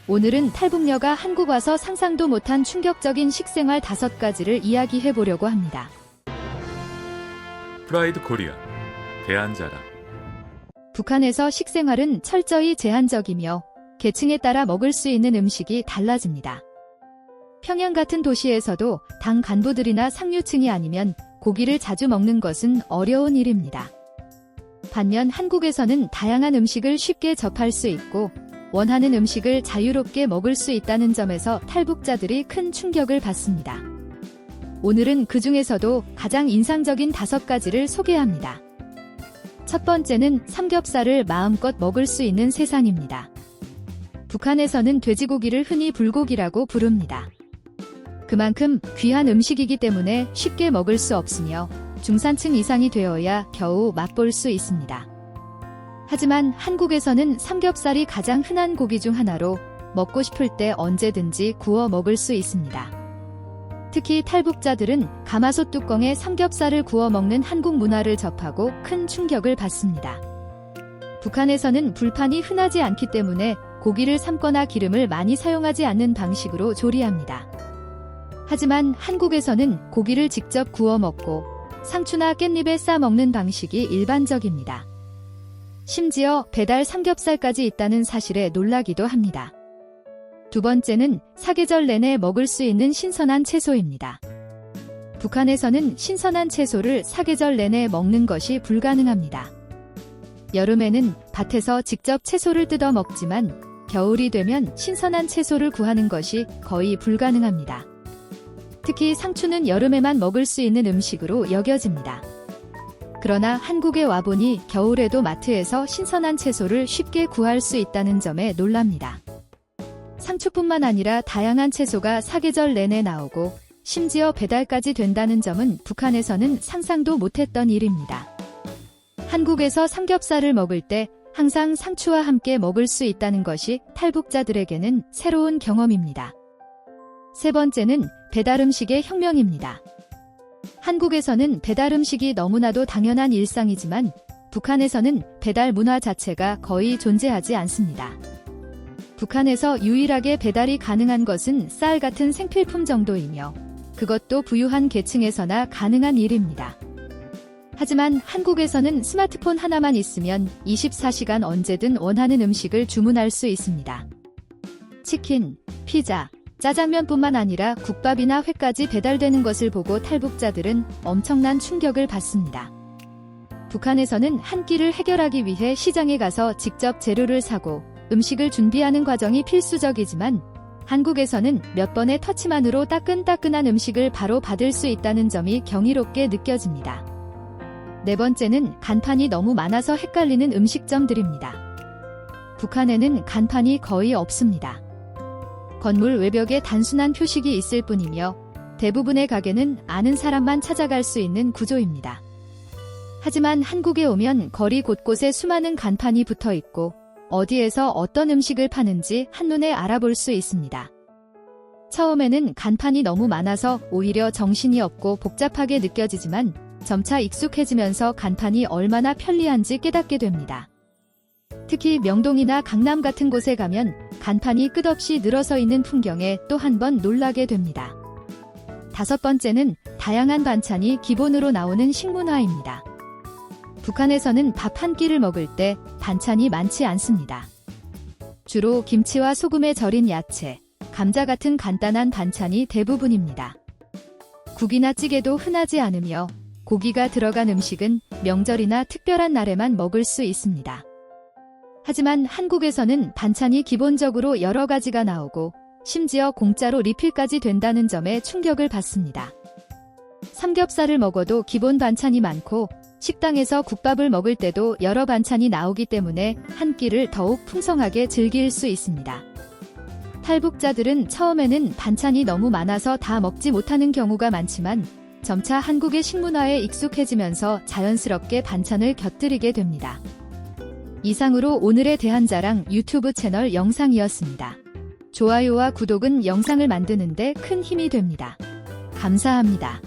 오늘은 탈북녀가 한국 와서 상상도 못한 충격적인 식생활 5가지를 이야기해 보려고 합니다. 프라이드 코리아 대한자랑. 북한에서 식생활은 철저히 제한적이며 계층에 따라 먹을 수 있는 음식이 달라집니다. 평양 같은 도시에서도 당 간부들이나 상류층이 아니면 고기를 자주 먹는 것은 어려운 일입니다. 반면 한국에서는 다양한 음식을 쉽게 접할 수 있고 원하는 음식을 자유롭게 먹을 수 있다는 점에서 탈북자들이 큰 충격을 받습니다. 오늘은 그 중에서도 가장 인상적인 5가지를 소개합니다. 첫 번째는 삼겹살을 마음껏 먹을 수 있는 세상입니다. 북한에서는 돼지고기를 흔히 불고기라고 부릅니다. 그만큼 귀한 음식이기 때문에 쉽게 먹을 수 없으며 중산층 이상이 되어야 겨우 맛볼 수 있습니다. 하지만 한국에서는 삼겹살이 가장 흔한 고기 중 하나로 먹고 싶을 때 언제든지 구워 먹을 수 있습니다. 특히 탈북자들은 가마솥 뚜껑에 삼겹살을 구워 먹는 한국 문화를 접하고 큰 충격을 받습니다. 북한에서는 불판이 흔하지 않기 때문에 고기를 삶거나 기름을 많이 사용하지 않는 방식으로 조리합니다. 하지만 한국에서는 고기를 직접 구워 먹고 상추나 깻잎에 싸 먹는 방식이 일반적입니다. 심지어 배달 삼겹살까지 있다는 사실에 놀라기도 합니다. 두 번째는 사계절 내내 먹을 수 있는 신선한 채소입니다. 북한에서는 신선한 채소를 사계절 내내 먹는 것이 불가능합니다. 여름에는 밭에서 직접 채소를 뜯어 먹지만 겨울이 되면 신선한 채소를 구하는 것이 거의 불가능합니다. 특히 상추는 여름에만 먹을 수 있는 음식으로 여겨집니다. 그러나 한국에 와보니 겨울에도 마트에서 신선한 채소를 쉽게 구할 수 있다는 점에 놀랍니다. 상추뿐만 아니라 다양한 채소가 사계절 내내 나오고 심지어 배달까지 된다는 점은 북한에서는 상상도 못했던 일입니다. 한국에서 삼겹살을 먹을 때 항상 상추와 함께 먹을 수 있다는 것이 탈북자들에게는 새로운 경험입니다. 세 번째는 배달 음식의 혁명입니다. 한국에서는 배달 음식이 너무나도 당연한 일상이지만 북한에서는 배달 문화 자체가 거의 존재하지 않습니다. 북한에서 유일하게 배달이 가능한 것은 쌀 같은 생필품 정도이며 그것도 부유한 계층에서나 가능한 일입니다. 하지만 한국에서는 스마트폰 하나만 있으면 24시간 언제든 원하는 음식을 주문할 수 있습니다. 치킨, 피자, 짜장면뿐만 아니라 국밥이나 회까지 배달되는 것을 보고 탈북자들은 엄청난 충격을 받습니다. 북한에서는 한 끼를 해결하기 위해 시장에 가서 직접 재료를 사고 음식을 준비하는 과정이 필수적이지만 한국에서는 몇 번의 터치만으로 따끈따끈한 음식을 바로 받을 수 있다는 점이 경이롭게 느껴집니다. 네 번째는 간판이 너무 많아서 헷갈리는 음식점들입니다. 북한에는 간판이 거의 없습니다. 건물 외벽에 단순한 표식이 있을 뿐이며 대부분의 가게는 아는 사람만 찾아갈 수 있는 구조입니다. 하지만 한국에 오면 거리 곳곳에 수많은 간판이 붙어 있고 어디에서 어떤 음식을 파는지 한눈에 알아볼 수 있습니다. 처음에는 간판이 너무 많아서 오히려 정신이 없고 복잡하게 느껴지지만 점차 익숙해지면서 간판이 얼마나 편리한지 깨닫게 됩니다. 특히 명동이나 강남 같은 곳에 가면 간판이 끝없이 늘어서 있는 풍경에 또 한 번 놀라게 됩니다. 다섯 번째는 다양한 반찬이 기본으로 나오는 식문화입니다. 북한에서는 밥 한 끼를 먹을 때 반찬이 많지 않습니다. 주로 김치와 소금에 절인 야채, 감자 같은 간단한 반찬이 대부분입니다. 국이나 찌개도 흔하지 않으며 고기가 들어간 음식은 명절이나 특별한 날에만 먹을 수 있습니다. 하지만 한국에서는 반찬이 기본적으로 여러 가지가 나오고 심지어 공짜로 리필까지 된다는 점에 충격을 받습니다. 삼겹살을 먹어도 기본 반찬이 많고 식당에서 국밥을 먹을 때도 여러 반찬이 나오기 때문에 한 끼를 더욱 풍성하게 즐길 수 있습니다. 탈북자들은 처음에는 반찬이 너무 많아서 다 먹지 못하는 경우가 많지만 점차 한국의 식문화에 익숙해지면서 자연스럽게 반찬을 곁들이게 됩니다. 이상으로 오늘의 대한자랑 유튜브 채널 영상이었습니다. 좋아요와 구독은 영상을 만드는 데 큰 힘이 됩니다. 감사합니다.